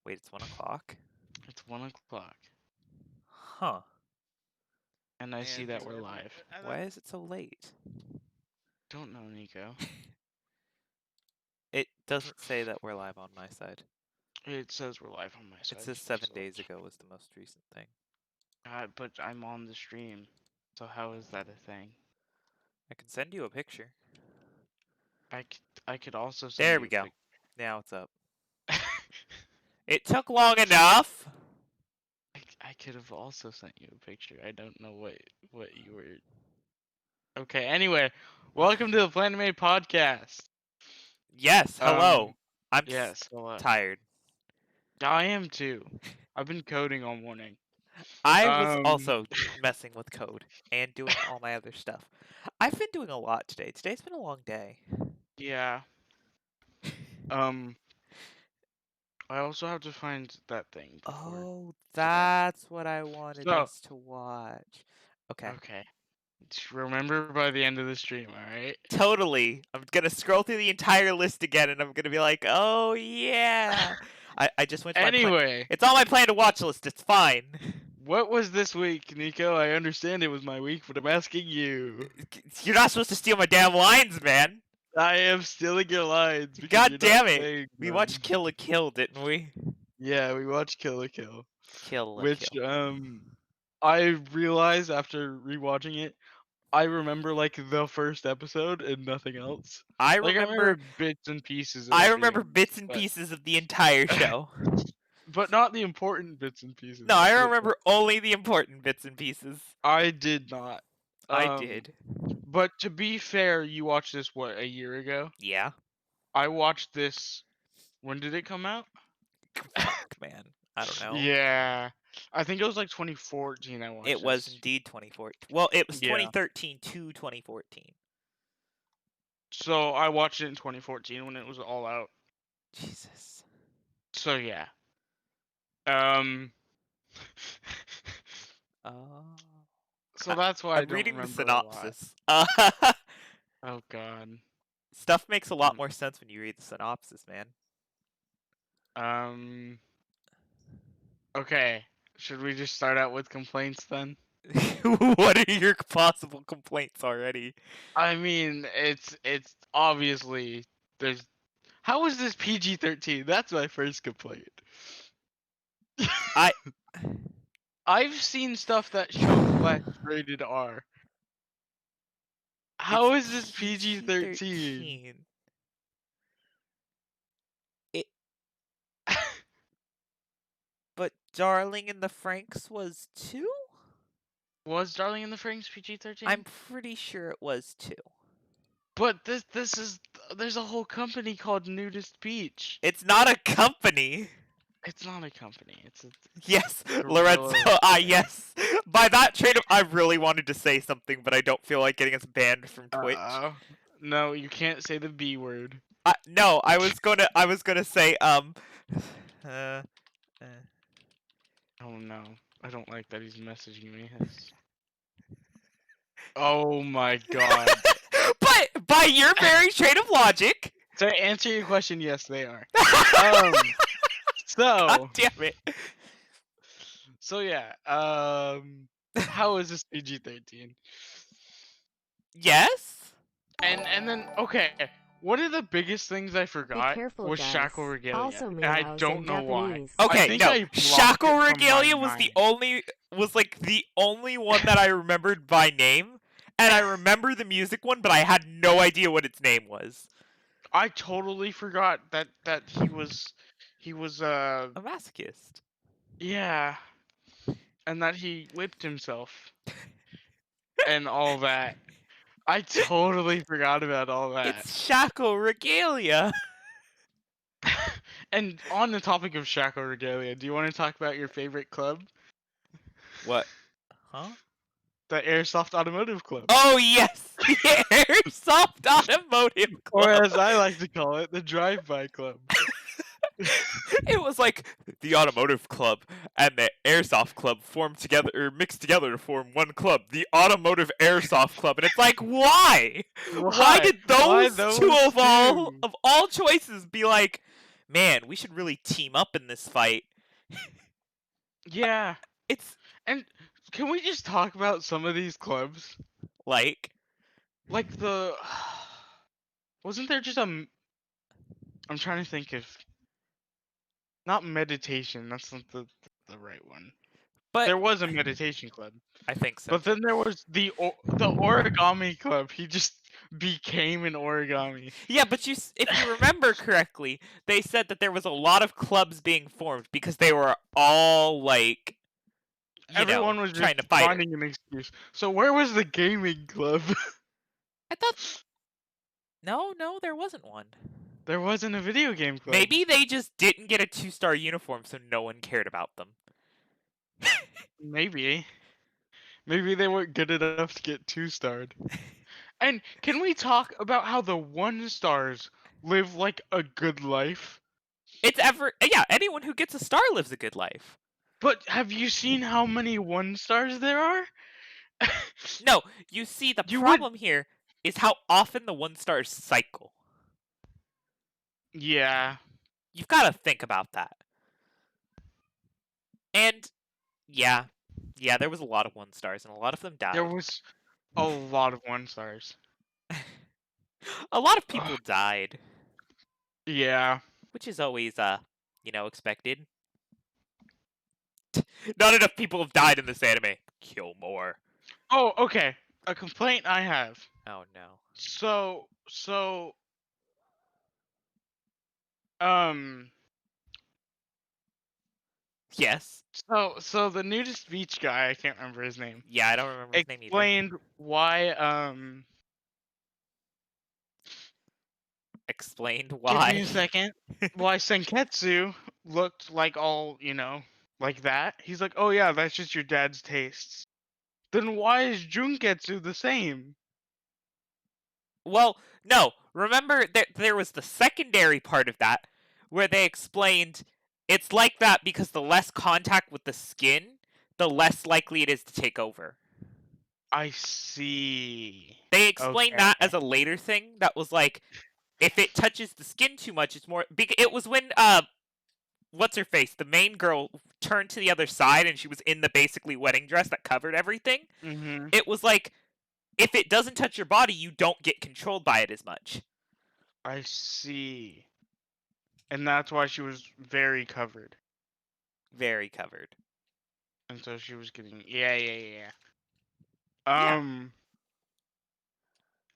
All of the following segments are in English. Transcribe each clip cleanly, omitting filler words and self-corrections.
Wait, it's 1 o'clock? It's 1 o'clock. Huh. And I see that we're live. Why is it so late? Don't know, Nico. It doesn't say that we're live on my side. It says we're live on my side. It says 7 days ago was the most recent thing. But I'm on the stream. So how is that a thing? I can send you a picture. I could also send There you we a go. pic- Now it's up. It took long enough! I could have also sent you a picture. I don't know what you were... Okay, anyway. Welcome to the Planime podcast. Yes, hello. I'm Yes, hello. tired. I am too. I've been coding all morning. I was also messing with code and doing all my other stuff. I've been doing a lot today. Today's been a long day. Yeah. I also have to find that thing. Oh, that's what I wanted us to watch. Okay. Okay. Just remember by the end of the stream, alright? Totally. I'm gonna scroll through the entire list again and I'm gonna be like, oh yeah. I just went to Anyway. It's on my plan to watch list, it's fine. What was this week, Nico? I understand it was my week, but I'm asking you. You're not supposed to steal my damn lines, man. I am stealing your lines. God damn it. We watched Kill la Kill, didn't we? Yeah, we watched Kill la Kill. Kill la Which, Kill. I realized after rewatching it, I remember like the first episode and nothing else. I remember bits and pieces. I remember bits and pieces of the entire show. But not the important bits and pieces. No, I remember only the important bits and pieces. I did not. I did. But to be fair, you watched this, what, a year ago? Yeah. I watched this... When did it come out? Fuck, man. I don't know. Yeah. I think it was like 2014 I watched It was indeed 2014. Well, it was 2013 to 2014. So I watched it in 2014 when it was all out. Jesus. So yeah. So that's why I'm reading the synopsis. Oh god. Stuff makes a lot more sense when you read the synopsis, man. Okay. Should we just start out with complaints then? What are your possible complaints already? I mean, it's obviously there's... How is this PG-13? That's my first complaint. I've seen stuff that shows less rated R. How is this PG-13? But Darling in the Franxx was 2? Was Darling in the Franxx PG-13? I'm pretty sure it was 2. But this is... There's a whole company called Nudist Beach. It's not a company! It's not a company. It's a... Yes, Lorenzo, yes. By that trade of... I really wanted to say something, but I don't feel like getting us banned from Twitch. No, you can't say the B word. No, I was gonna say, Oh no, I don't like that he's messaging me. Oh my god. But by your very trait of logic... To answer your question, yes, they are. So... God damn it. So yeah, how is this PG-13? Yes? And then, okay, one of the biggest things I forgot was Shackle Regalia, and I don't know why. Okay, no, Shackle Regalia was the only one that I remembered by name, and I remember the music one, but I had no idea what its name was. I totally forgot that he was a masochist. Yeah. And that he whipped himself. And all that. I totally forgot about all that. It's Shackle Regalia. And on the topic of Shackle Regalia, do you want to talk about your favorite club? What? Huh? The Airsoft Automotive Club. Oh yes! The Airsoft Automotive Club! Or as I like to call it, the Drive-By Club. It was like the Automotive Club and the Airsoft Club formed together, or mixed together to form one club, the Automotive Airsoft Club, and it's like, why? Why did those two of all choices be like, Man, we should really team up in this fight. Yeah. It's And can we just talk about some of these clubs? like, Like the wasn't there just I'm trying to think of not meditation, that's not the right one. but There was a meditation club. I think so But too. then there was the origami club. He just became an origami. Yeah, but if you remember correctly, they said that there was a lot of clubs being formed because they were all like, Everyone was trying just to fight her. finding an excuse. So where was the gaming club? I thought no, there wasn't one. There wasn't a video game club. Maybe they just didn't get a 2-star uniform, so no one cared about them. Maybe. Maybe they weren't good enough to get 2-starred. And can we talk about how the 1-stars live like a good life? Yeah, anyone who gets a star lives a good life. But have you seen how many 1-stars there are? No, you see, the You would. problem here is how often the 1-stars cycle. Yeah. You've got to think about that. And yeah, there was a lot of 1-stars, and a lot of them There died. was a lot of 1-stars. A lot of people Ugh, died, yeah. which is always expected. Not enough people have died in this anime. Kill more. Oh, okay. A complaint I have. Oh no. So, um, Yes. so the nudist beach guy, I can't remember his name, Yeah, I don't remember his name either. explained why, Explained give me why. a second, why Senketsu looked like all, like that. He's like, oh yeah, that's just your dad's tastes. Then why is Junketsu the same? Well, no. Remember that there was the secondary part of that where they explained it's like that because the less contact with the skin, the less likely it is to take over. I see. They explained Okay. that as a later thing that was like if it touches the skin too much, it's more. It was when what's her face, the main girl turned to the other side and she was in the basically wedding dress that covered everything. Mhm. It was like if it doesn't touch your body, you don't get controlled by it as much. I see. And that's why she was very covered. Very covered. And so she was getting yeah. Yeah.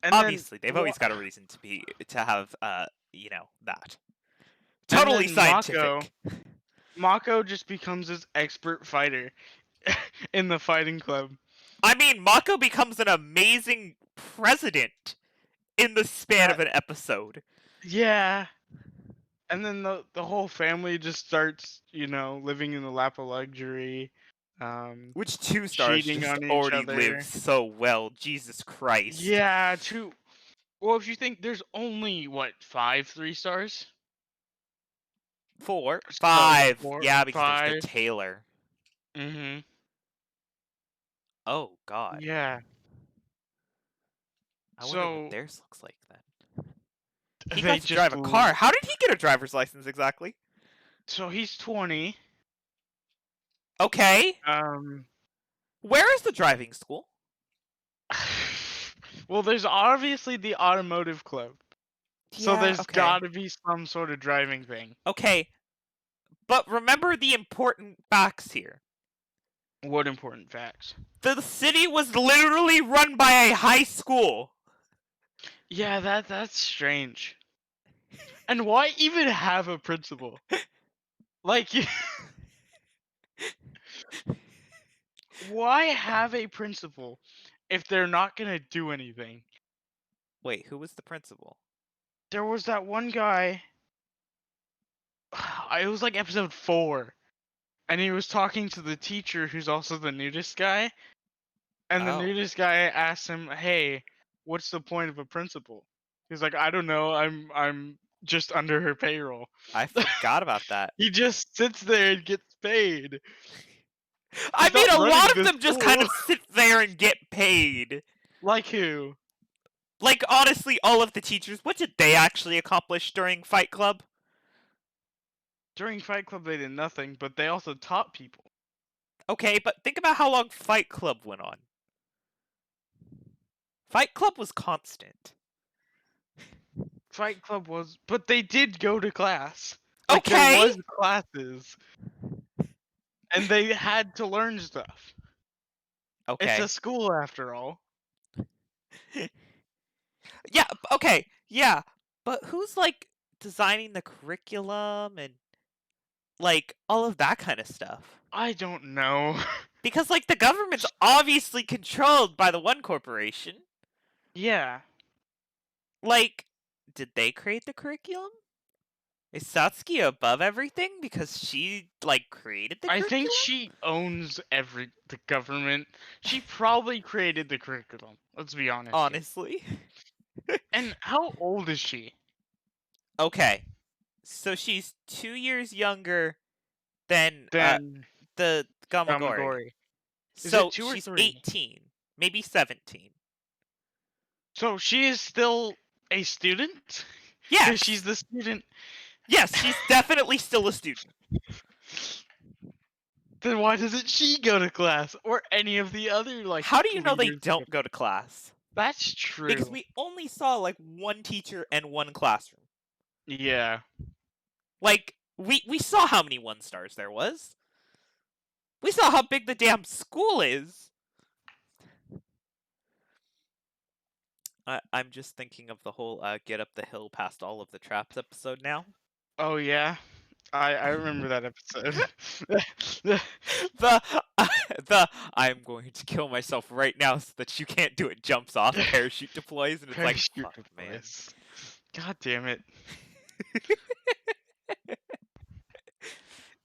And then Obviously, they've always got a reason to have that. and Totally then Mako scientific. Mako just becomes this expert fighter in the fighting club. I mean, Mako becomes an amazing president in the span of That an episode. yeah. And then the whole family just starts, living in the lap of luxury, Which 2-stars cheating just on each already live other. so well. Jesus Christ. Yeah, true. Well, if you think there's only what 5 3-stars, 4, so 5. 4, Yeah, because there's the 5. tailor. Mhm. Oh God. Yeah. I wonder what So theirs looks like then. He they got to just drive a car. How did he get a driver's license exactly? so he's 20. Okay. Um. Where is the driving school? Well, there's obviously the automotive club, so Yeah, there's okay. got to be some sort of driving thing. Okay. But remember the important facts here. What important facts? The city was literally run by a high school. Yeah, that's strange. And why even have a principal? Like, why have a principal if they're not gonna do anything? Wait, who was the principal? There was that one guy. It was like episode 4, and he was talking to the teacher, who's also the nudist guy. And the Oh, nudist guy asked him, "Hey, what's the point of a principal?" He's like, "I don't know. I'm just under her payroll." I forgot about that. He just sits there and gets paid. I He's mean, not a running lot of the them just kind school. of sit there and get paid. Like who? Like, honestly, all of the teachers, what did they actually accomplish during Fight Club? During Fight Club, they did nothing, but they also taught people. Okay, but think about how long Fight Club went on. Fight Club was constant. Fight Club was, but they did go to class. Like there Okay. was classes, and they had to learn stuff. It's a Okay. school after all. Yeah, okay. Yeah. But who's like designing the curriculum and like all of that kind of stuff? I don't know. Because like the government's obviously controlled by the one corporation. Yeah, Like, did they create the curriculum? Is Satsuki above everything because she like created the I think curriculum? she owns the government. She probably created the curriculum. Let's be honest here. Honestly. And how old is she? Okay. So she's 2 years younger than Then the Gamagori. Gamagori. Is it So 2 or 3? she's 18, maybe 17. So she is still a student? Because she's Yes. the student. Yes, she's definitely still a student. Then why doesn't she go to class? Or any of the other, like, How do you know they leaders? don't go to class? That's Because true. we only saw like one teacher and one classroom. Yeah. Like we saw how many 1 stars there was. We saw how big the damn school is. I'm just thinking of the whole get up the hill past all of the traps episode now. Oh, yeah. I remember that episode. the the I'm going to kill myself right now so that you can't do it jumps off, parachute deploys, and it's like Parachute fuck man. deploys. God damn it.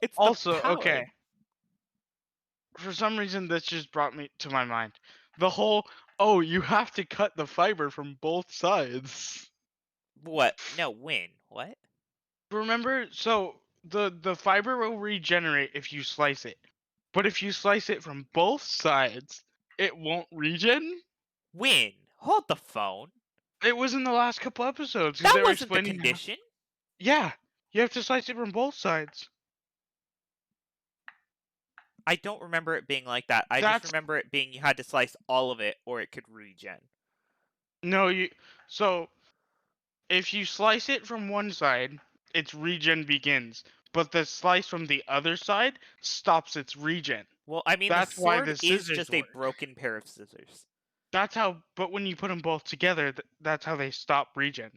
It's the Also, power. okay. For some reason, this just brought me to my mind. The whole, oh, you have to cut the fiber from both sides. What? No, when? What? Remember, so the fiber will regenerate if you slice it. But if you slice it from both sides, it won't regen? When? Hold the phone. It was in the last couple episodes because That they were wasn't the explaining how. condition. Yeah, you have to slice it from both sides. I don't remember it being like that. I just That's remember it being you had to slice all of it or it could regen. no you. So if you slice it from one side, its regen begins, but the slice from the other side stops its regen. Well, I mean, the That's why sword the is scissors just a work. broken pair of scissors. That's how. But when you put them both together, that's how they stop regen.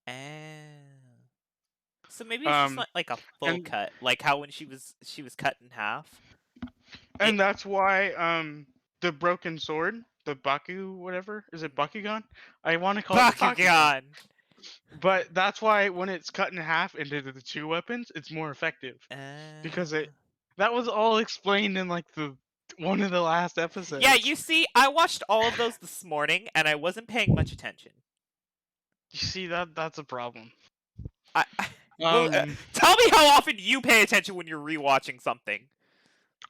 Oh. So maybe it's just Um, not like a full and cut, like how when she was cut in half. It and that's why the broken sword, the Baku whatever, is it Bakugan? I want to call it the Bakugan. Bakugan. But that's why when it's cut in half into the two weapons, it's more effective because it Uh... that was all explained in like the one of the last Yeah, episodes. you see, I watched all of those this morning and I wasn't paying much attention. You see that's a problem. Well, Um, tell me how often you pay attention when you're rewatching something.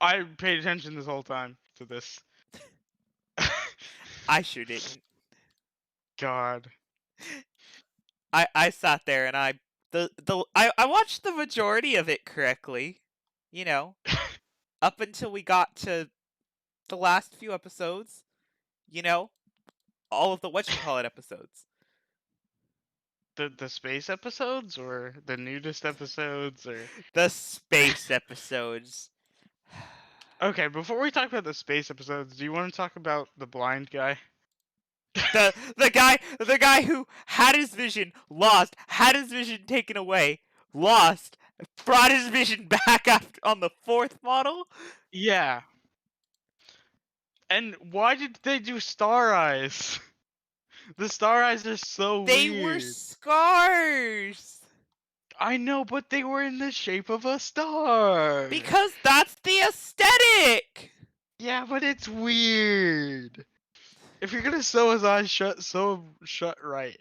I paid attention this whole time to this. I sure didn't. God. I sat there and I watched the majority of it correctly, you know, up until we got to the last few episodes, you know, all of the whatchamacallit episodes. The space episodes or the nudist episodes or The space episodes. okay, before we talk about the space episodes, do you want to talk about the blind guy? The guy who had his vision lost, had his vision taken away, lost, brought his vision back after on the fourth model. Yeah. And why did they do star eyes? The star eyes are so They were weird. scars. I know, but they were in the shape of a star. Because that's the aesthetic. Yeah, but it's weird. If you're gonna sew his eyes shut, sew 'em shut right.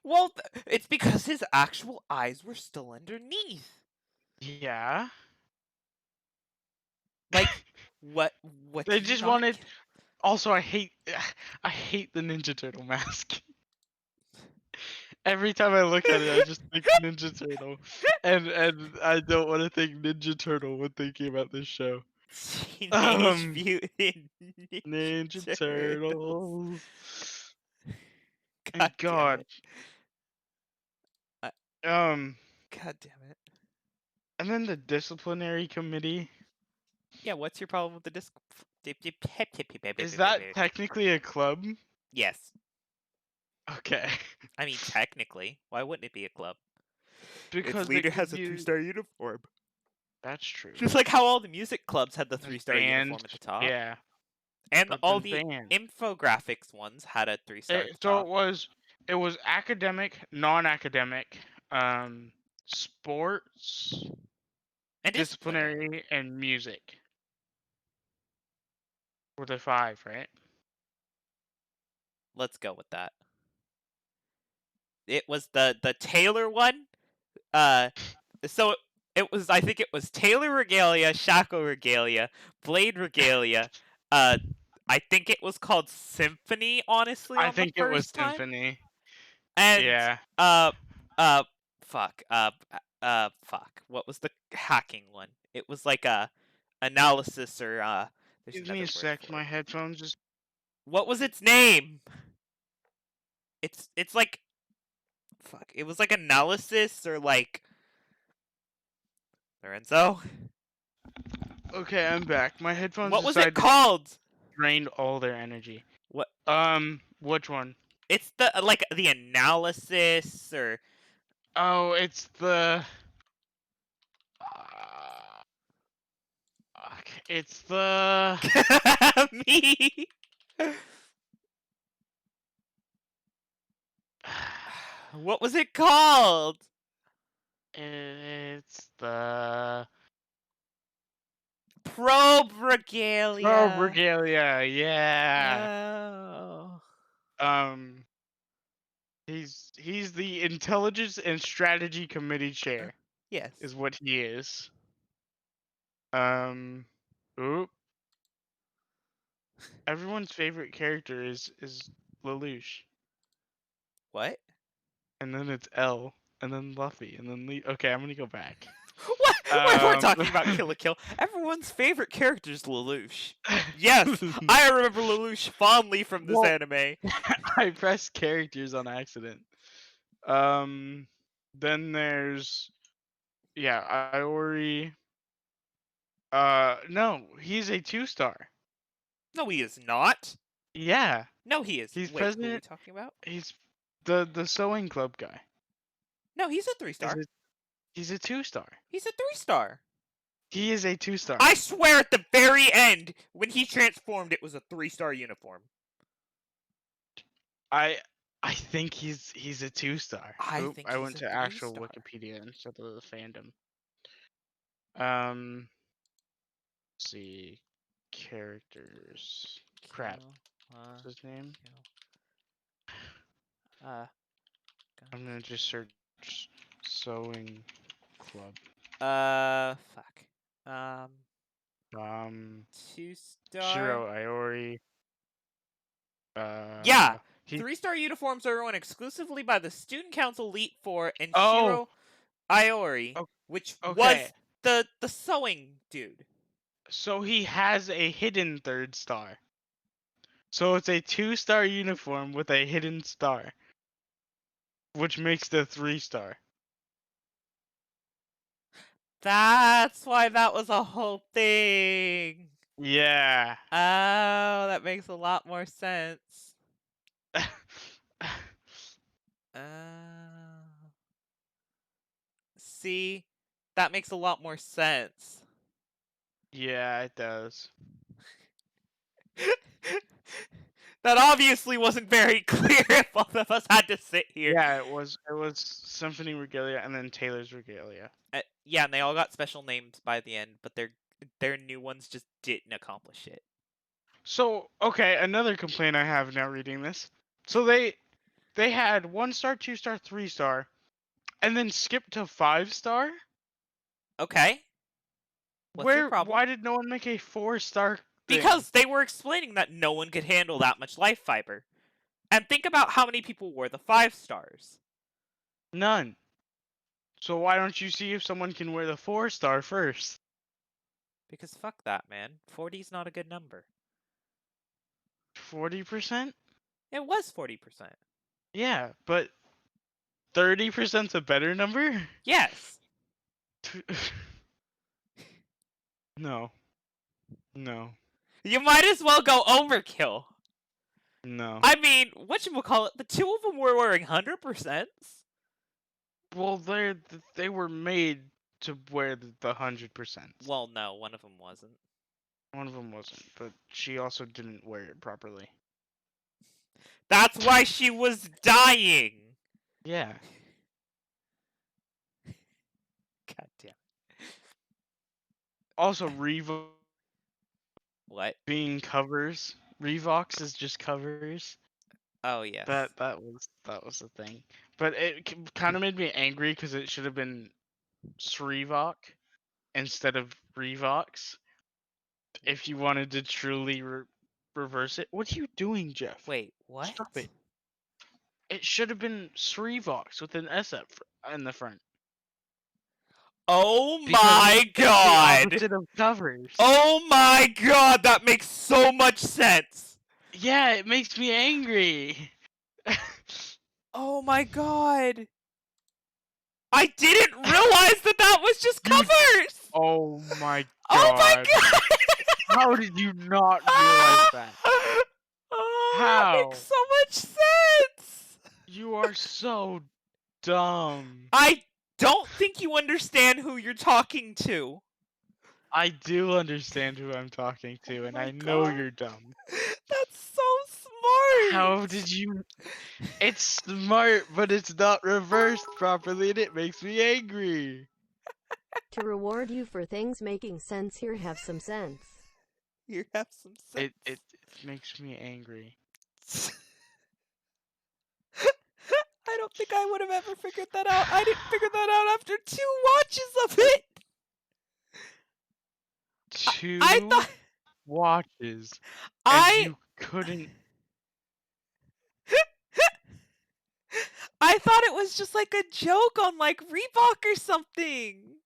Well, it's because his actual eyes were still underneath. Yeah. Like, what They do you just not wanted. get? Also, I hate the Ninja Turtle mask. Every time I look at it, I just think Ninja Turtle, and I don't want to think Ninja Turtle when thinking about this show. Teenage Um, Mutant Ninja Ninja Turtles. Turtles. God And damn God, it. Uh, um, God damn it. and then the disciplinary committee. Yeah, what's your problem with the disc? Is that technically a club? Yes. Okay, I mean, technically. Why wouldn't it be a club? Its because they leader give has a you. three-star uniform. That's true. Just like how all the music clubs had the There's three-star uniform band, at the top. yeah, And but all then the band. infographics ones had a three-star at the So top. it was academic, non-academic, sports, And disciplinary. disciplinary, and music. Were the five, right? Let's go with that. It was the Taylor one. So it was, I think it was Taylor Regalia, Shaco Regalia, Blade Regalia. Uh, I think it was called Symphony, honestly, I on the think it was first time. symphony. And Yeah, uh uh fuck fuck. What was the hacking one? It was like a analysis or there's give me another a word sec. for My it. headphones just. What was its name? It's like fuck. It was like analysis or like Lorenzo. Okay, I'm back. My headphones What was it decided to called? drain all their energy. What? Which one? It's the like the analysis or Oh, it's the. Uh, okay, it's the. me. What was it called? It's the. Probe Oh, regalia. regalia. Yeah. Oh. Um, he's the intelligence and strategy committee Uh, chair, yes. is what he is. Um, oop. Everyone's favorite character is Lelouch, What? and then it's L, and then Luffy, and then Okay, I'm gonna go back. What? We're Um, talking about Kill la Kill. Everyone's favorite character is Lelouch. Yes, I remember Lelouch fondly from this well, anime. I pressed characters on accident. Um, then there's Iori. No, he's a 2-star. No, he is not. Yeah, No, he is. he's Wait, who are we president. talking about? He's the sewing club guy. No, he's a Is 3-star. it? He's a 2-star. He's a 3-star. He is a 2-star. I swear at the very end, when he transformed, it was a 3-star uniform. I I think he's a 2-star. I Oop, think I he's went a to actual 3-star. Wikipedia instead of the fandom. Let's see, characters. Crap. Kill, What's his name? kill. Uh, I'm gonna just search sewing club. fuck. Um, Um, 2-star. Shiro Iori. Yeah, He. 3-star uniforms are worn exclusively by the Student Council Elite Four and Oh. Shiro Iori, o- which Okay. was the sewing dude. So he has a hidden 3rd star. So it's a 2-star uniform with a hidden star, which makes the 3-star. That's why that was a whole thing. Yeah. Oh, that makes a lot more sense. Oh. See, that makes a lot more sense. Yeah, it does. That obviously wasn't very clear if both of us had to sit here. Yeah, it was Symphony Regalia and then Taylor's Regalia. Yeah, and they all got special names by the end, but their new ones just didn't accomplish it. So, okay, another complaint I have now reading this. So they had 1-star, 2-star, 3-star, and then skipped to 5-star? Okay. What's your problem? Why did no one make a 4-star thing? Because they were explaining that no one could handle that much life fiber. And think about how many people wore the 5 stars. None. So why don't you see if someone can wear the 4-star first? Because fuck that, man. 40's not a good number. 40%? It was 40%. Yeah, but 30%'s a better number? Yes. No. No. You might as well go overkill. No. I mean, whatchamacallit, the two of them were wearing 100%. Well, they were made to wear the 100%. Well, no, one of them wasn't. One of them wasn't, but she also didn't wear it properly. That's why she was dying. Yeah. God damn. Also, Revo What? being covers. Revox is just covers. Oh, yes. That was the thing. But it kind of made me angry because it should have been Srevok instead of Revox. If you wanted to truly reverse it, what are you doing, Jeff? Wait, what? Stop it! It should have been Srevox with an S up in the front Oh because my it's the god! opposite of covers. Oh my god, that makes so much sense! Yeah, it makes me angry. Oh my god! I didn't realize that that was just You. covers! Oh my Oh my god! god! How did you not realize that? Oh, that makes How? so much sense! You are so dumb. I don't think you understand who you're talking to. I do understand who I'm talking Oh to, and my I know god. you're dumb. That's so smart! How did you? It's smart, but it's not reversed properly, and it makes me angry. To reward you for things making sense, here have some sense. You have some sense. It makes me angry. I don't think I would have ever figured that out. I didn't figure that out after 2 watches of it. Two I thought watches, and I you couldn't. I thought it was just like a joke on like Reebok or something.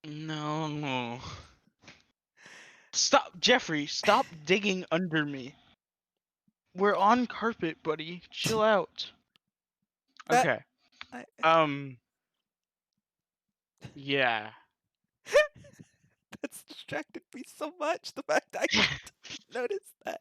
No. Stop, Jeffrey. Stop digging under me. We're on carpet, buddy. Chill out. That Okay. I, Yeah. that's distracted me so much. The fact I didn't notice that.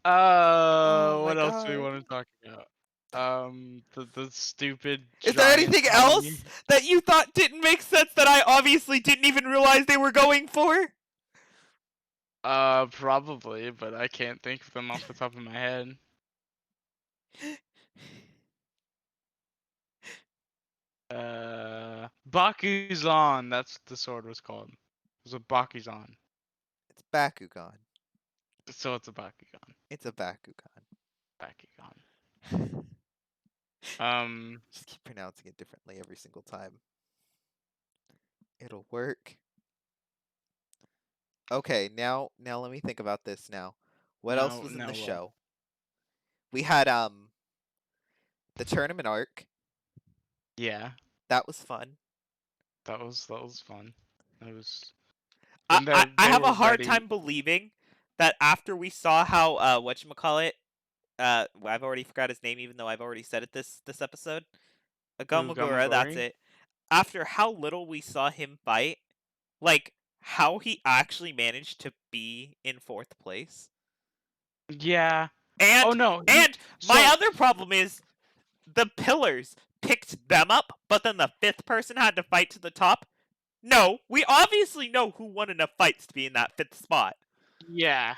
Oh my What else do we god. want to talk about? The stupid Is there giant anything tiny. else that you thought didn't make sense that I obviously didn't even realize they were going for? Probably, but I can't think of them off the top of my head. Bakuzan. That's what the sword was called. It was a Bakuzan. It's Bakugan. So it's a Bakugan. It's a Bakugan. Bakugan. Just keep pronouncing it differently every single time. It'll work. Okay, now let me think about this now. What else was in now the what? show? We had the tournament arc. Yeah, That was fun. that was fun. It was. I, Then I, I they have were a hard ready. time believing that after we saw how whatchamacallit, I've already forgot his name even though I've already said it this episode. Who, Agamagura, that's Gamagori? it. After how little we saw him fight, like how he actually managed to be in 4th place. Yeah. And Oh no. and my So other problem is the pillars picked them up, but then the 5th person had to fight to the top. No, we obviously know who won enough fights to be in that 5th spot. yeah.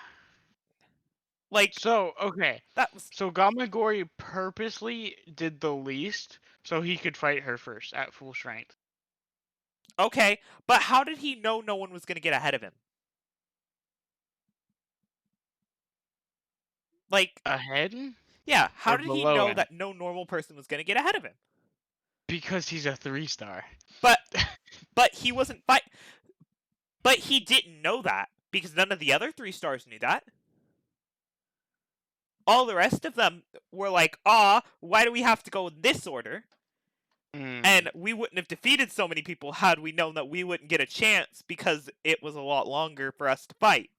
Like So okay. that was So Gamagori purposely did the least so he could fight her first at full strength. okay, but how did he know no one was going to get ahead of him? Like, Ahead yeah, how or did he below know him? that no normal person was going to get ahead of him? Because he's a 3-star. But he wasn't fight. But he didn't know that because none of the other 3 stars knew that. all the rest of them were like, why do we have to go in this order? And we wouldn't have defeated so many people had we known that we wouldn't get a chance because it was a lot longer for us to fight.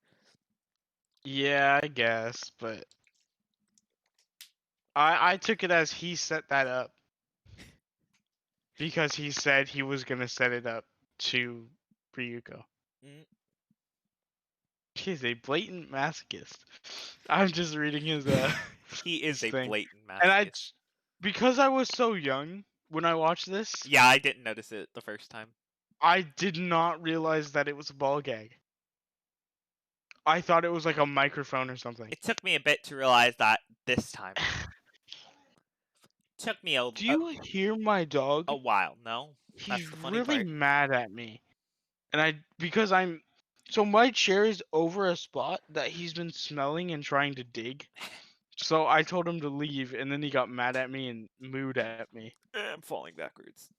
Yeah, I guess, but I took it as he set that up because he said he was gonna set it up to Ryuko. Mm. He's a blatant masochist. I'm just reading his He is his a thing. blatant And masochist. because I was so young when I watched this, Yeah, I didn't notice it the first time. I did not realize that it was a ball gag. I thought it was like a microphone or something. It took me a bit to realize that this time. Took me Do you hear my dog? a while. No, that's He's the funny really part. mad at me. And because I'm so my chair is over a spot that he's been smelling and trying to dig. So I told him to leave and then he got mad at me and mooed at me. I'm falling backwards.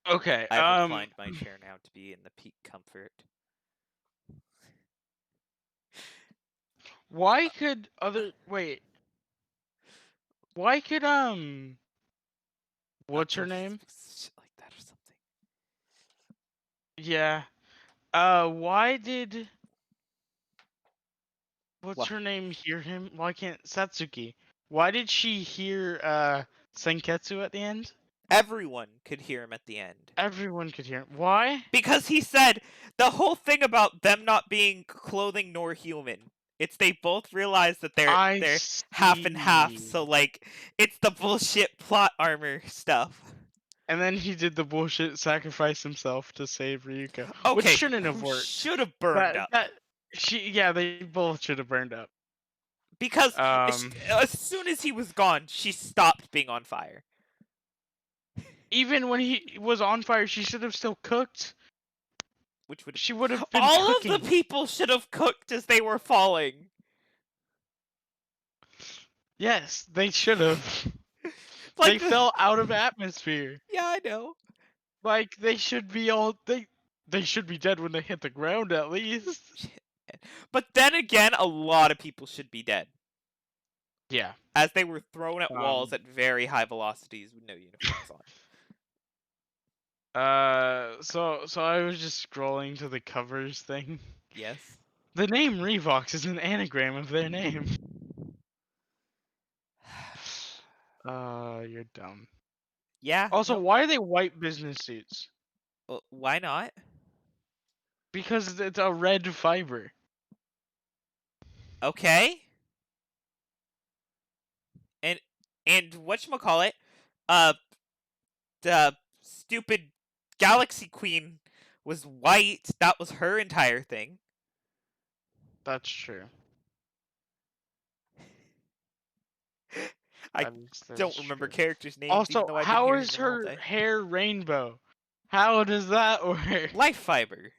Okay, I've reclined my chair now to be in the peak comfort. why could why could what's her name? Shit like that or something. Yeah. Why did what's What? her name hear him? Why can't Satsuki? Why did she hear Senketsu at the end? Everyone could hear him at the end. Everyone could hear him. Why? Because he said the whole thing about them not being clothing nor human. It's they both realize that they're half and half, so like it's the bullshit plot armor stuff. And then he did the bullshit sacrifice himself to save Ryuko. Okay, Which shouldn't have worked. Should have burned up. They both should have burned up. Because as soon as he was gone, she stopped being on fire. Even when he was on fire, she should have still cooked. Which would She would have been all cooking. of the people should have cooked as they were falling. Yes, they should have. Like they fell out of atmosphere. Yeah, I know. Like they should be they should be dead when they hit the ground at least. But then again, a lot of people should be dead. Yeah. As they were thrown at walls at very high velocities with no uniforms on. So I was just scrolling to the covers thing. Yes. The name Revox is an anagram of their name. You're dumb. Yeah. Also, no. why are they white business suits? Well, why not? Because it's a red fiber. Okay. And whatchamacallit, the stupid Galaxy Queen was white. That was her entire thing. That's true. I don't remember characters' names. Also, even though I've been how hearing is them all her day. hair rainbow? How does that work? Life fiber.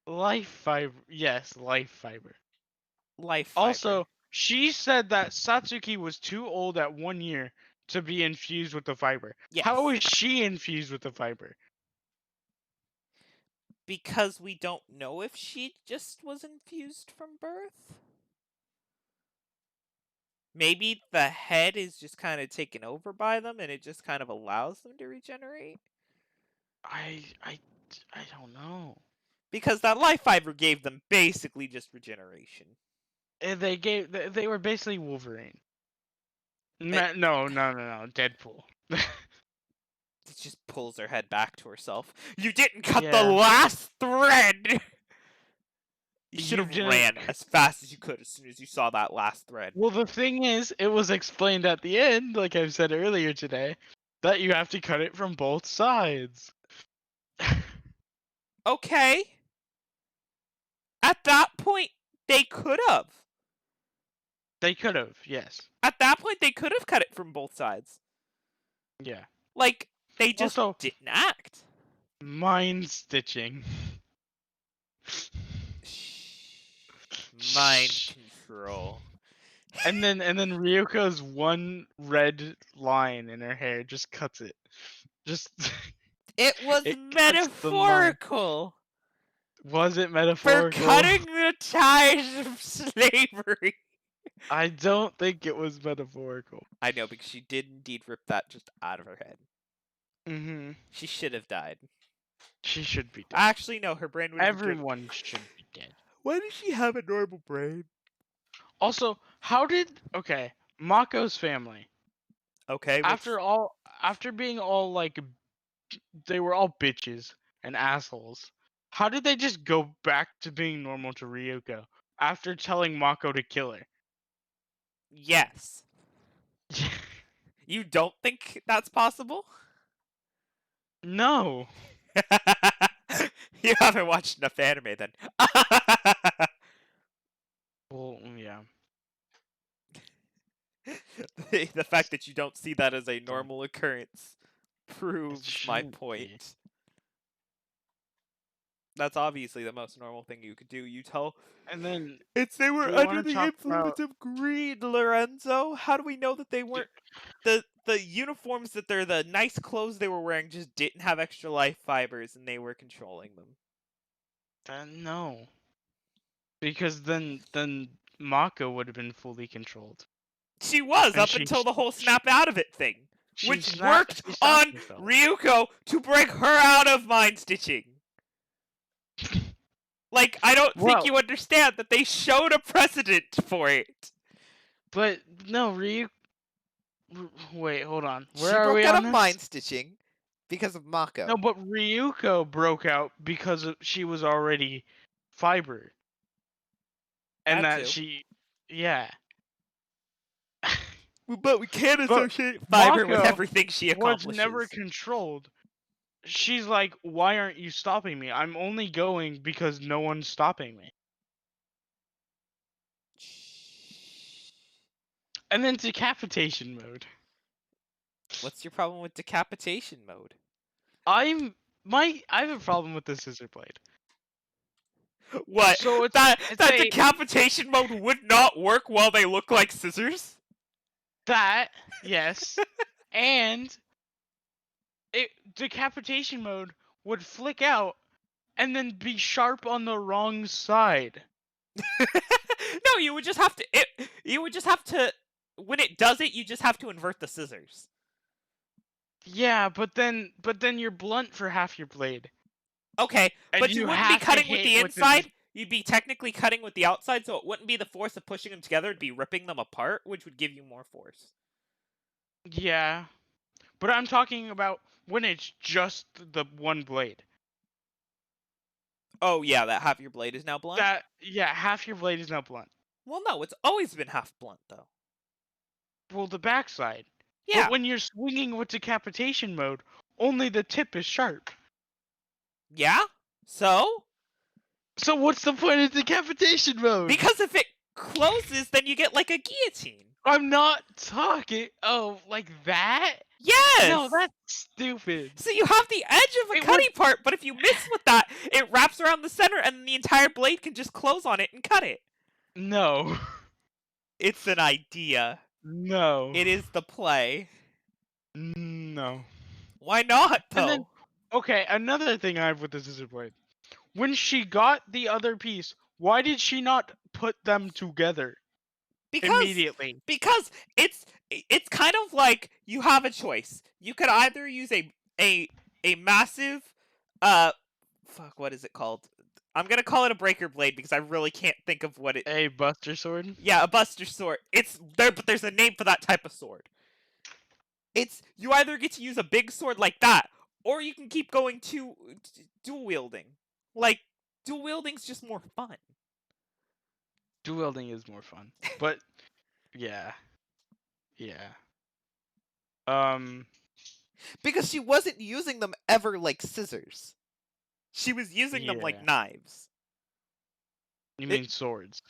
Life fiber. Yes, life fiber. Life fiber. Also, she said that Satsuki was too old at 1 year to be infused with the fiber. Yes. How is she infused with the fiber? Because we don't know if she just was infused from birth. Maybe the head is just kind of taken over by them and it just kind of allows them to regenerate. I don't know. Because that life fiber gave them basically just regeneration. They were basically Wolverine. No, Deadpool. It just pulls her head back to herself. You didn't cut Yeah. the last thread! You should have didn't ran as fast as you could as soon as you saw that last thread. Well, the thing is, it was explained at the end, like I've said earlier today, that you have to cut it from both sides. Okay. At that point, they could have. They could have, yes. At that point, they could have cut it from both sides. Yeah. Like, they just Also, didn't act. mind stitching. Mind control. And then Ryuko's one red line in her hair just cuts it. Just It was It cuts the line. metaphorical was it for metaphorical? cutting the ties of slavery. I don't think it was metaphorical. I know, because she did indeed rip that just out of her head. Mm-hmm. She should have died. She should be dead. Actually, no, her brain would have been. Everyone should be dead. Why does she have a normal brain? Also, okay, Mako's family, Okay, after being all like, they were all bitches and assholes, how did they just go back to being normal to Ryuko after telling Mako to kill her? yes. You don't think that's possible? No. You haven't watched enough anime then. Well, yeah. The fact that you don't see that as a normal occurrence proves my shouldn't be. point. That's obviously the most normal thing you could do. You tell And then they were we under wanna the talk influence about of greed, Lorenzo. How do we know that they weren't the uniforms that they're the nice clothes they were wearing just didn't have extra life fibers and they were controlling them? no. Because then Mako would have been fully controlled. She was And up until the whole snap out of it thing, which worked she stopped on herself. Ryuko to break her out of mind stitching. Like, I don't think Well, you understand that they showed a precedent for it. but no, wait, hold on. Where She are broke we out on of this? mind stitching because of Mako. No, but Ryuko broke out because she was already fiber. And That that too. yeah. But we can't But associate fiber with Mako everything she was accomplishes. never controlled. She's like, why aren't you stopping me? I'm only going because no one's stopping me. And then decapitation mode. What's your problem with decapitation mode? I have a problem with the scissor blade. What? So it's That a decapitation mode would not work while they look like scissors? that, yes. And decapitation mode would flick out and then be sharp on the wrong side. No, you would just have to. You would just have to. When it does it, you just have to invert the scissors. Yeah, but then you're blunt for half your blade. Okay, And but you wouldn't be have to cutting with hit the with inside. You'd be technically cutting with the outside, so it wouldn't be the force of pushing them together. It'd be ripping them apart, which would give you more force. Yeah. But I'm talking about when it's just the one blade. Oh yeah, that half your blade is now blunt. Half your blade is now blunt. Well, no, it's always been half blunt though. Well, the backside. Yeah. But when you're swinging with decapitation mode, only the tip is sharp. Yeah. So So what's the point of decapitation mode? because if it closes, then you get like a guillotine. I'm not talking. Oh, like that? Yes. No, that's stupid. So you have the edge of a cutting part, but if you miss with that, it wraps around the center, and the entire blade can just close on it and cut it. No. It's an idea. No. It is the play. No. Why not, though? And then, okay, another thing I have with the scissor blade. When she got the other piece, why did she not put them together immediately? Because it's kind of like you have a choice. You could either use a massive what is it called? I'm gonna call it a breaker blade because I really can't think of what it. A buster sword? Yeah, a buster sword. It's there, but there's a name for that type of sword. It's you either get to use a big sword like that, or you can keep going to dual wielding. Like dual wielding's just more fun. Dual wielding is more fun, but yeah. Because she wasn't using them ever like scissors. She was using them like knives. You mean swords?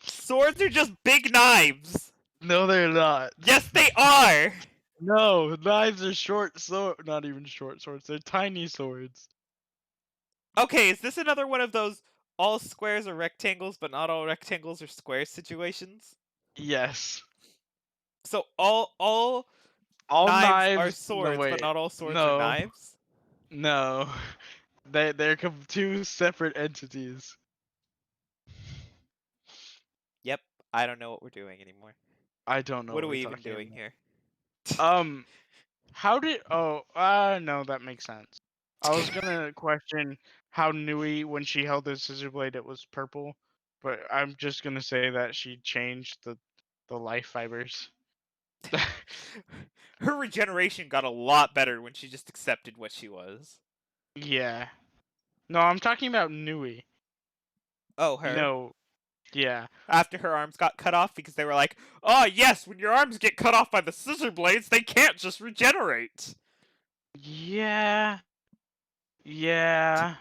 Swords are just big knives. No, they're not. Yes, they are. No, knives are short not even short swords. They're tiny swords. Okay, is this another one of those all squares are rectangles, but not all rectangles are squares situations? Yes. So all knives are swords, but not all swords are knives? No. They're two separate entities. I don't know what we're doing anymore. I don't know What what are we're we even talking doing about. here? How did? Oh, no, that makes sense. I was gonna question how Nui, when she held the scissor blade, it was purple, but I'm just gonna say that she changed the life fibers. Her regeneration got a lot better when she just accepted what she was. Yeah. No, I'm talking about Nui. Oh, You her. know, yeah. After her arms got cut off because they were like, oh, yes, when your arms get cut off by the scissor blades, they can't just regenerate. Yeah. Yeah.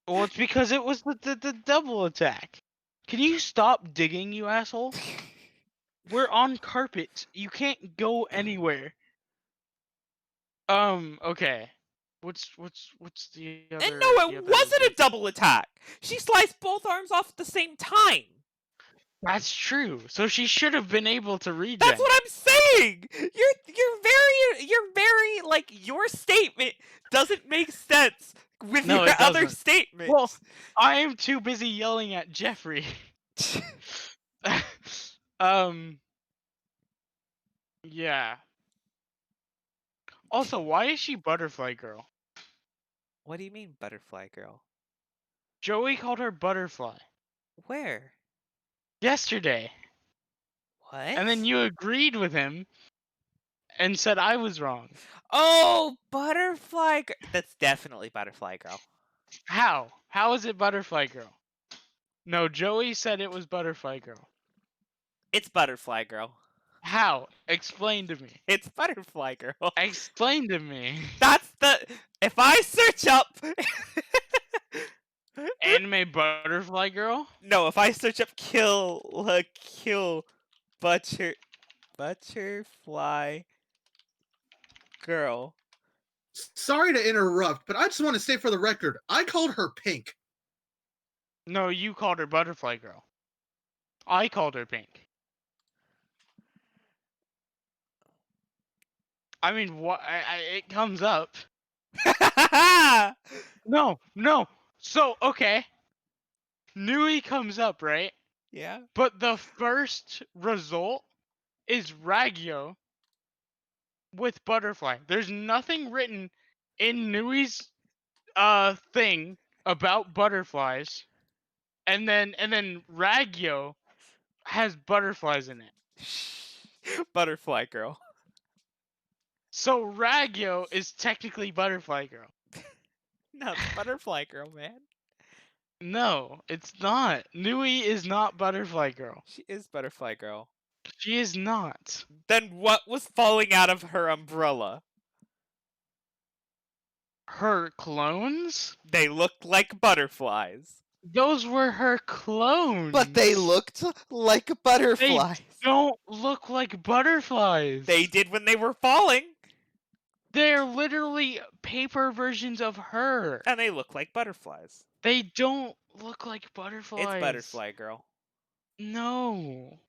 Well, it's because it was the double attack. Can you stop digging, you asshole? We're on carpet. You can't go anywhere. Okay. What's the And other no, it wasn't a double attack. She sliced both arms off at the same time. That's true. So she should have been able to regen. That's what I'm saying. You're very like your statement doesn't make sense with No, your it other doesn't. statements. Well, I am too busy yelling at Jeffrey. um. Yeah. Also, why is she Butterfly Girl? What do you mean, butterfly girl? Joey called her Butterfly Where? yesterday, What? and then you agreed with him and said I was wrong. Oh, butterfly. That's definitely butterfly girl. How? How is it Butterfly Girl? No, Joey said it was Butterfly Girl. It's butterfly girl. How? Explain to me. It's butterfly girl. Explain to me. That's the. If I search up. Anime Butterfly Girl? No, if I search up kill butterfly girl. Sorry to interrupt, but I just want to say for the record, I called her Pink. No, you called her Butterfly Girl. I called her Pink. I mean, what? It comes up. No. So, okay. Nui comes up, right? Yeah. But the first result is Ragyo with Butterfly. There's nothing written in Nui's thing about butterflies. And then Ragyo has butterflies in it. Butterfly girl. So Ragyo is technically Butterfly Girl. No, it's butterfly girl, man. No, it's not. Nui is not Butterfly Girl. She is butterfly girl. She is not. Then what was falling out of her umbrella? Her clones? They looked like butterflies. Those were her clones. But they looked like butterflies. Don't look like butterflies. They did when they were falling. They're literally paper versions of her. And they look like butterflies. They don't look like butterflies. It's butterfly girl. No.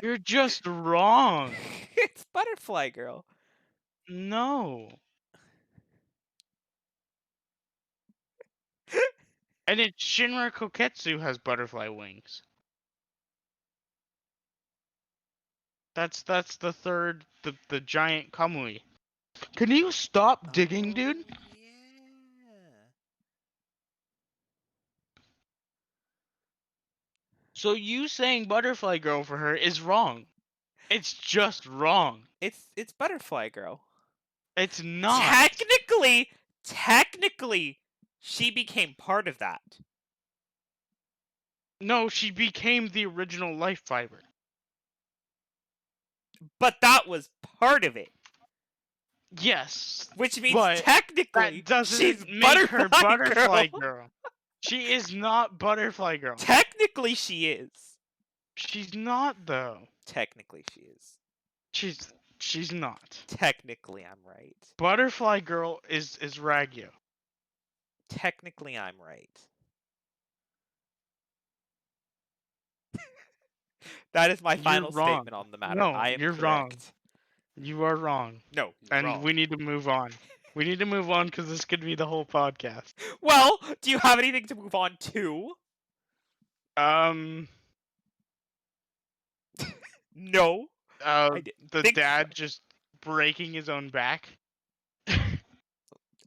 You're just wrong. It's butterfly girl. No. And it's Shinra Koketsu has butterfly wings. That's the third, the giant Kamui. Can you stop digging, dude? Yeah. So you saying butterfly girl for her is wrong. It's just wrong. It's butterfly girl. It's not. Technically, she became part of that. No, she became the original life fiber. But that was part of it. Yes. Which means but technically that doesn't she's make her butterfly girl. girl. She is not butterfly girl. Technically she is. She's not though. Technically she is. She's not. Technically I'm right. Butterfly girl is Ragyo. Technically I'm right. That is my final statement on the matter. No, I am you're correct. wrong. You are wrong. No, And wrong. we need to move on. We need to move on because this could be the whole podcast. Well, do you have anything to move on to? Um, No, I didn't the think so. dad just breaking his own back.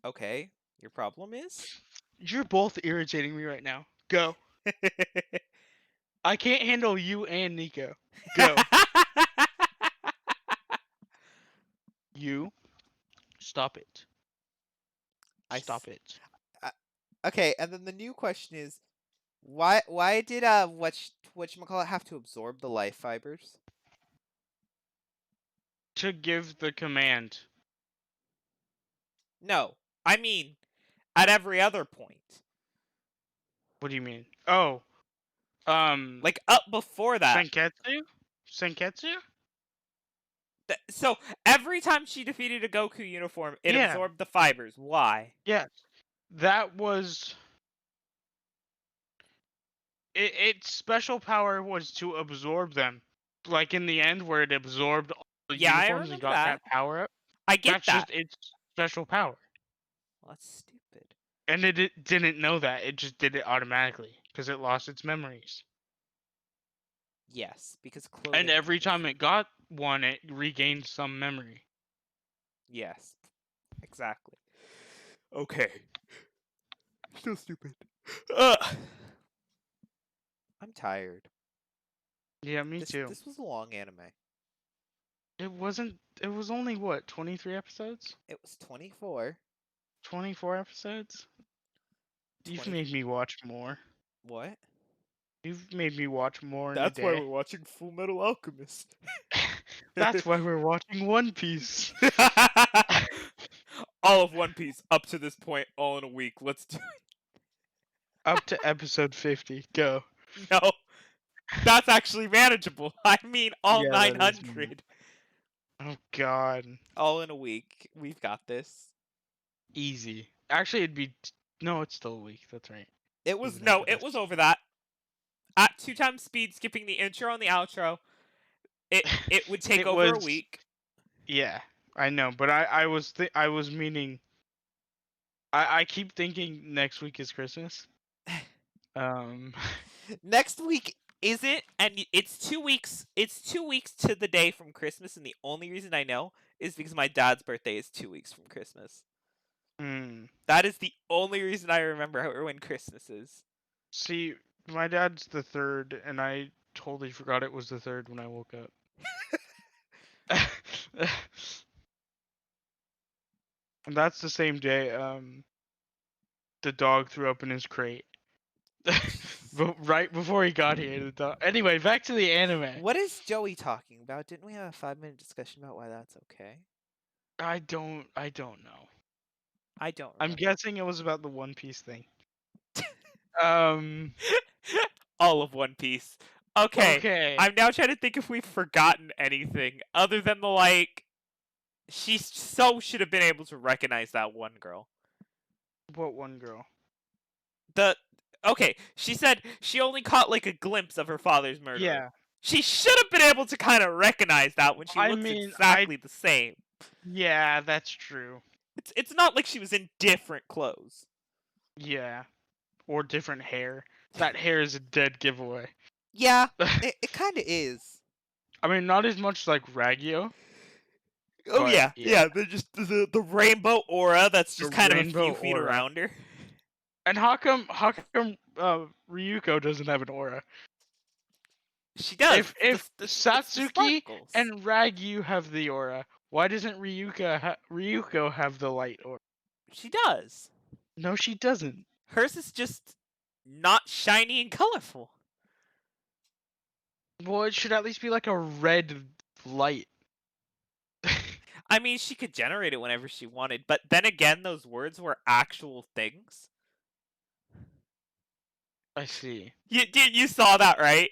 Okay, your problem is? You're both irritating me right now. Go. I can't handle you and Nicko. Go. You. Stop it. Stop it. Okay, and then the new question is, why did whatchamacallit have to absorb the life fibers? To give the command. No, I mean at every other point. What do you mean? Oh. Like up before that. Senketsu? Senketsu? So every time she defeated a Goku uniform, it Yeah. absorbed the fibers. Why? Yes. That was its special power was to absorb them. Like in the end where it absorbed all the Yeah, I uniforms and remember got that. that power up. I get That's that. just its special power. Well, that's stupid. And it didn't know that. It just did it automatically because it lost its memories. Yes, because And clothing. every time it got one, it regained some memory. Yes, exactly. Okay. So stupid. Ugh. I'm tired. Yeah, me too. This was a long anime. It wasn't. It was only what, 23 episodes? It was 24. 24 episodes? You've 20 made me watch more. What? You've made me watch more in a That's why day. we're watching Full Metal Alchemist. That's why we're watching One Piece. All of One Piece up to this point, all in a week. Let's do Up to episode 50. Go. it. No, that's actually manageable. I mean, all Yeah, that is 900. Oh god. All in a week. We've got this. Easy. Actually, it'd be. No, it's still a week. That's right. It was, Even no, after it this. was over that. At 2 times speed, skipping the intro and the outro, it would take It over a was- week. Yeah, I know, but I was meaning. I keep thinking next week is Christmas. Next week isn't, and it's 2 weeks. It's 2 weeks to the day from Christmas, and the only reason I know is because my dad's birthday is 2 weeks from Christmas. That is the only reason I remember when Christmas is. See, my dad's the 3rd, and I totally forgot it was the 3rd when I woke up. And that's the same day the dog threw up in his crate. But right before he got here, the dog. Anyway, back to the anime. What is Joey talking about? Didn't we have a 5-minute discussion about why that's okay? I don't know. I don't I'm remember. guessing it was about the One Piece thing. All of One Piece. Okay. Okay. I'm now trying to think if we've forgotten anything other than the, like, she so should have been able to recognize that one girl. What one girl? Okay, she said she only caught like a glimpse of her father's murder. Yeah. She should have been able to kind of recognize that when she I looks mean, exactly the same. Yeah, that's true. It's not like she was in different clothes. Yeah. Or different hair. That hair is a dead giveaway. Yeah, it kind of is. I mean, not as much like Raggio. Oh But, yeah, yeah. They're just the rainbow aura that's just The kind of a rainbow few feet aura. around her. And how come Ryuko doesn't have an aura? She does. If it's the Satsuki sparkles. and Ragyu have the aura, why doesn't Ryuko have the light aura? She does. No, she doesn't. Hers is just not shiny and colorful. Well, it should at least be like a red light. I mean, she could generate it whenever she wanted, but then again, those words were actual things. I see. You saw that, right?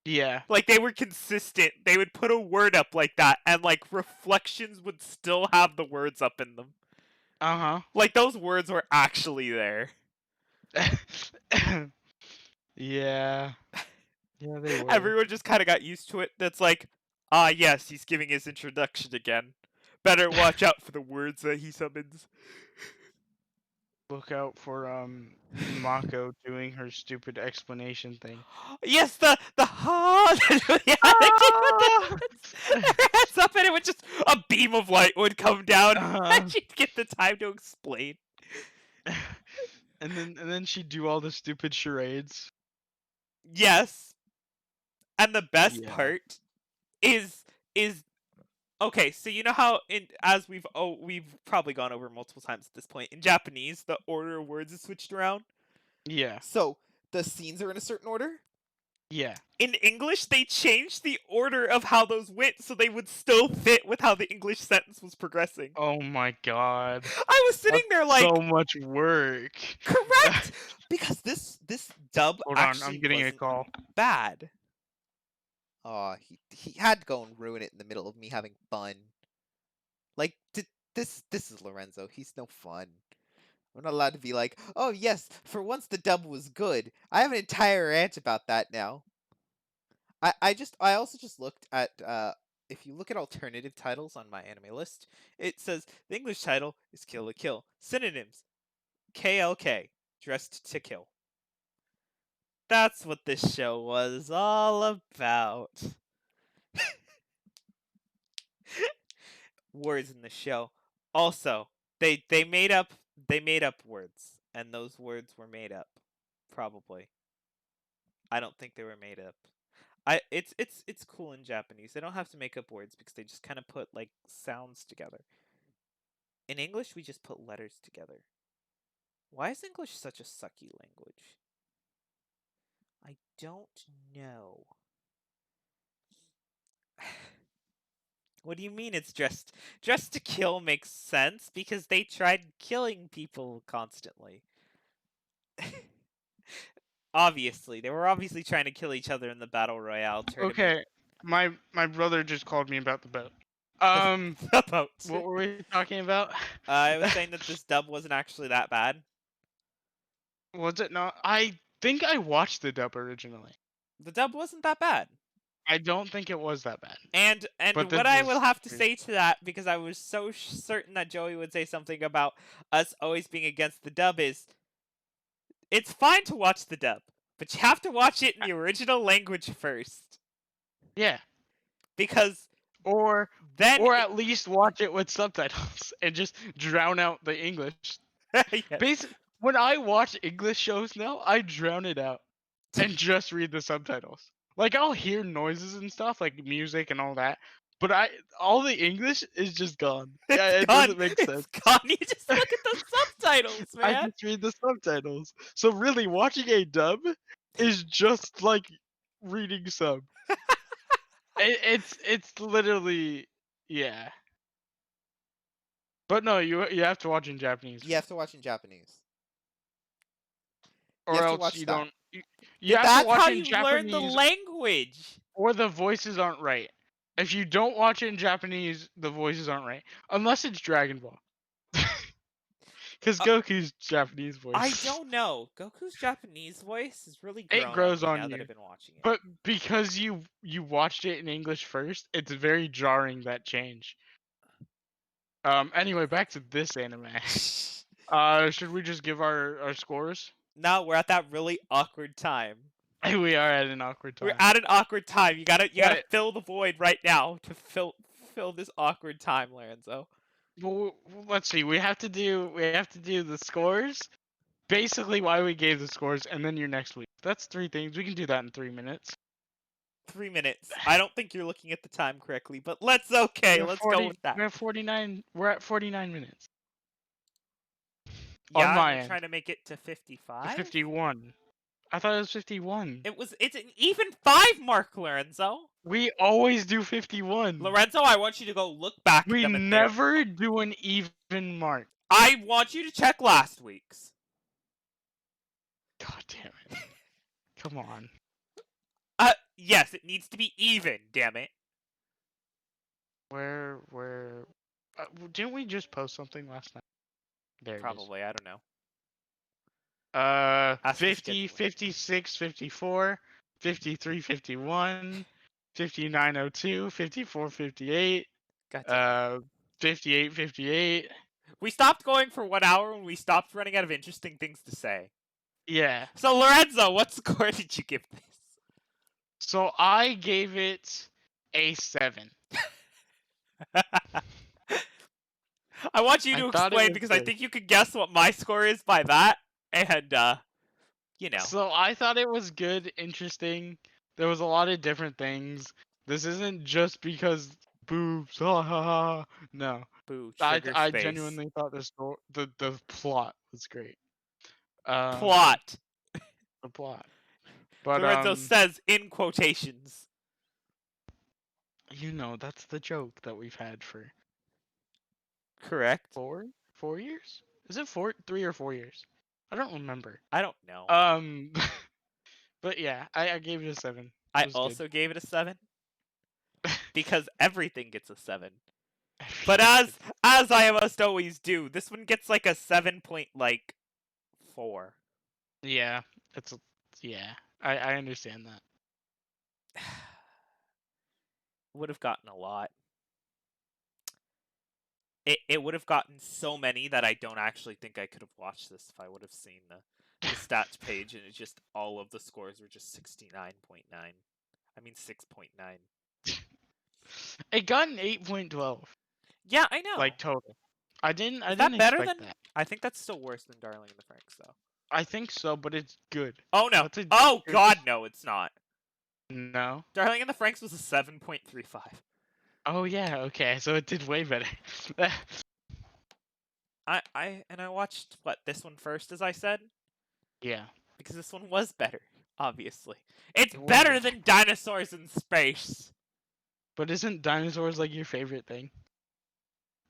Yeah. Like, they were consistent. They would put a word up like that, and, like, reflections would still have the words up in them. Uh-huh. Like, those words were actually there. Yeah. Yeah, they were. Everyone just kind of got used to it. That's like, yes, he's giving his introduction again. Better watch out for the words that he summons. look out for Mako doing her stupid explanation thing. Yes, the ha. Yeah, Ah! her hands up, and it would just a beam of light would come down, Uh, and she'd get the time to explain. and then she'd do all the stupid charades. Yes, and the best Yeah. part is okay. So you know how as we've probably gone over multiple times at this point in Japanese, the order of words is switched around. Yeah. So the scenes are in a certain order. Yeah. In English, they changed the order of how those went so they would still fit with how the English sentence was progressing. Oh my god. I was sitting That's there like, so much work. correct, because this dub Hold on, I'm actually getting a wasn't call. bad. Aw, he had to go and ruin it in the middle of me having fun. Like, this is Lorenzo. He's no fun. I'm not allowed to be like, oh yes, for once the dub was good. I have an entire rant about that now. I also just looked at if you look at alternative titles on my anime list, it says the English title is Kill la Kill. Synonyms: KLK, Dressed to Kill. That's what this show was all about. Words in the show. Also, they made up words, and those words were made up. Probably. I don't think they were made up. It's cool in Japanese. They don't have to make up words because they just kind of put like sounds together. In English, we just put letters together. Why is English such a sucky language? I don't know. What do you mean it's dressed to kill makes sense because they tried killing people constantly. Obviously, they were obviously trying to kill each other in the battle royale tournament. Okay, my brother just called me about the boat. The boat. What were we talking about? I was saying that this dub wasn't actually that bad. Was it not? I think I watched the dub originally. The dub wasn't that bad. I don't think it was that bad. And But what this I is will have to crazy. say to that, because I was so certain that Joey would say something about us always being against the dub, is it's fine to watch the dub, but you have to watch it in the original language first, Yeah. because Or then at least watch it with subtitles and just drown out the English. yeah. Basically, when I watch English shows now, I drown it out and just read the subtitles. Like I'll hear noises and stuff, like music and all that, but all the English is just gone. Yeah, It's it gone. doesn't make sense. It's gone. You just look at the subtitles, I man. just read the subtitles. So really, watching a dub is just like reading sub. It's literally yeah. But no, you have to watch in Japanese, You have to watch in Japanese. or have to else watch you that. don't. You have to That's watch how it in you learn the Japanese, language. or the voices aren't right. If you don't watch it in Japanese, the voices aren't right, unless it's Dragon Ball. Because Goku's Japanese voice. I don't know. Goku's Japanese voice has really It grown grows on me on now that you. I've been watching it. But because you watched it in English first, it's very jarring that change. Anyway, back to this anime. Should we just give our scores? No, we're at that really awkward time. We are at an awkward time. We're at an awkward time. You gotta But- fill the void right now to fill this awkward time, Lorenzo. Well, let's see. We have to do the scores. Basically, why we gave the scores, and then your next week. That's 3 things. We can do that in 3 minutes. 3 minutes. I don't think you're looking at the time correctly, but let's go with that. We're at 49. We're at 49 minutes. Yeah, on my we're end. trying to make it to 55. 51. I thought it was 51. It's an even 5 mark, Lorenzo. We always do 51. Lorenzo, I want you to go look back at We them and there. never do an even mark. I want you to check last week's. God damn it. Come on. Yes, it needs to be even, damn it. Where didn't we just post something last night? There it is. Probably, I don't know. 50, 56, 54, 53, 51, 59, 02, 54, 58, God damn it. 58, 58. We stopped going for 1 hour when we stopped running out of interesting things to say. Yeah. So Lorenzo, what score did you give this? So I gave it a 7. I want you I to thought it explain was because I good. think you could guess what my score is by that, and you know. So I thought it was good, interesting. There was a lot of different things. This isn't just because boobs. Ha ha ha. No, Boo, I trigger I space. genuinely thought the plot was great. Plot. The plot. But Lorenzo says in quotations. you know that's the joke that we've had for Correct. 4 years. Is it 3 or 4 years? I don't remember. I don't know. But yeah, I gave it a 7. It I was also good. gave it a 7 because everything gets a 7. But as I must always do, this one gets like a 7.4. Yeah, it's yeah. I understand that. Would have gotten a lot. It would have gotten so many that I don't actually think I could have watched this if I would have seen the stats page and it just all of the scores were just 69.9. I mean 6.9. It got an 8.12, Yeah, I know. like total. I Is didn't that better expect than? that. I think that's still worse than Darling in the Franxx, though. I think so, but it's good. Oh no! That's a- Oh it's God, just- no! It's not. No. Darling in the Franxx was a 7.35. Oh yeah, okay, so it did way better. I watched what this one first, as I said, Yeah. because this one was better. Obviously, it's It better was. than Dinosaurs in Space. But isn't dinosaurs like your favorite thing?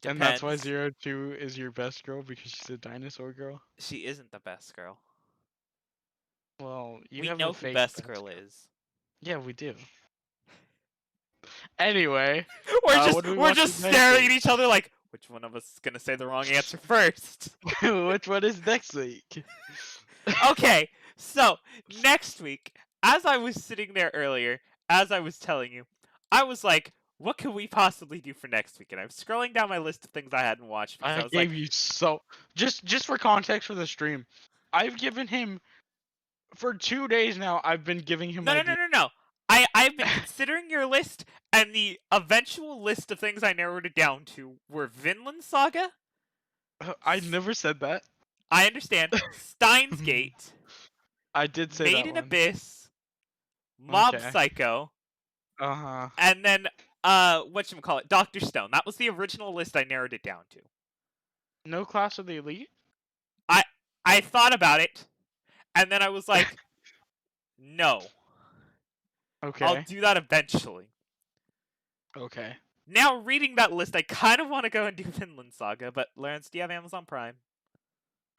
And that's why Depends. 02 is your best girl because she's a dinosaur girl? She isn't the best girl. Well, you We have know a who fake best girl is. Yeah, we do. Anyway, what do we We're watch just next staring at week? each other like, which one of us is gonna say the wrong answer first? Which one is next week? Okay, so next week, as I was sitting there earlier, as I was telling you, I was like, what could we possibly do for next week? And I was scrolling down my list of things I hadn't watched because I I was gave like, you so just for context for the stream. I've given him for 2 days now. I've been giving him no, no, no, ideas. no, no. I've been considering your list, and the eventual list of things I narrowed it down to were Vinland Saga. I never said that. I understand. Steins Gate, I did say Made that in one. Abyss, Mob Okay. Psycho, Uh-huh. and then whatchamacallit, Dr. Stone. That was the original list I narrowed it down to. No Class of the Elite? I thought about it, and then I was like, no. Okay. I'll do that eventually. Okay. Now, reading that list, I kind of want to go and do Vinland Saga, but Lawrence, do you have Amazon Prime?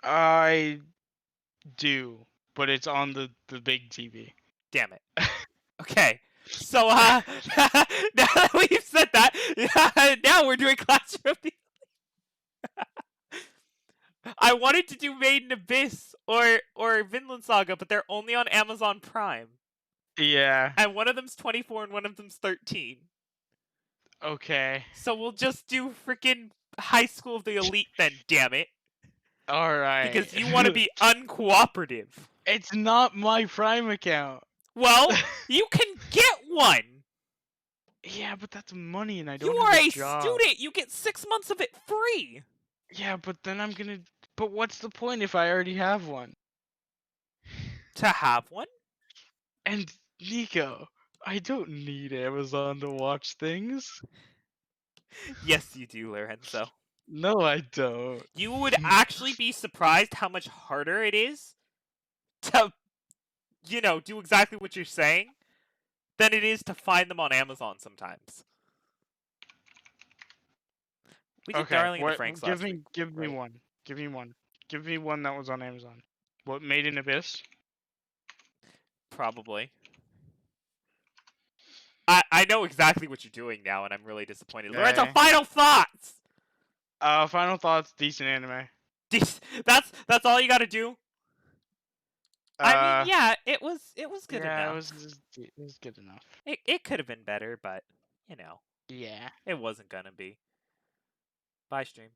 I do, but it's on the big TV. Damn it. Okay. So, now that we've said that, now we're doing Classroom of the I wanted to do Made in Abyss or Vinland Saga, but they're only on Amazon Prime. Yeah. And one of them's 24 and one of them's 13. Okay. So we'll just do freaking High School of the Elite then, damn it. All right. Because you want to be uncooperative. It's not my Prime account. Well, you can get one. Yeah, but that's money, and I don't You have are a a job. student. You get 6 months of it free. Yeah, but then I'm gonna. But what's the point if I already have one? To have one? And Nico, I don't need Amazon to watch things. Yes, you do, Lorenzo. No, I don't. You would actually be surprised how much harder it is to, do exactly what you're saying than it is to find them on Amazon sometimes. We did Okay, Darling in the what? Franxx Give last me, week. give me right? one. Give me one. Give me one that was on Amazon. What? Made in Abyss? Probably. I know exactly what you're doing now, and I'm really disappointed. Lorenzo, Okay. final thoughts! Final thoughts. Decent anime. That's all you gotta do? I mean, yeah, it was good yeah, enough. it was good enough. It could have been better, but, Yeah. it wasn't gonna be. Bye, stream.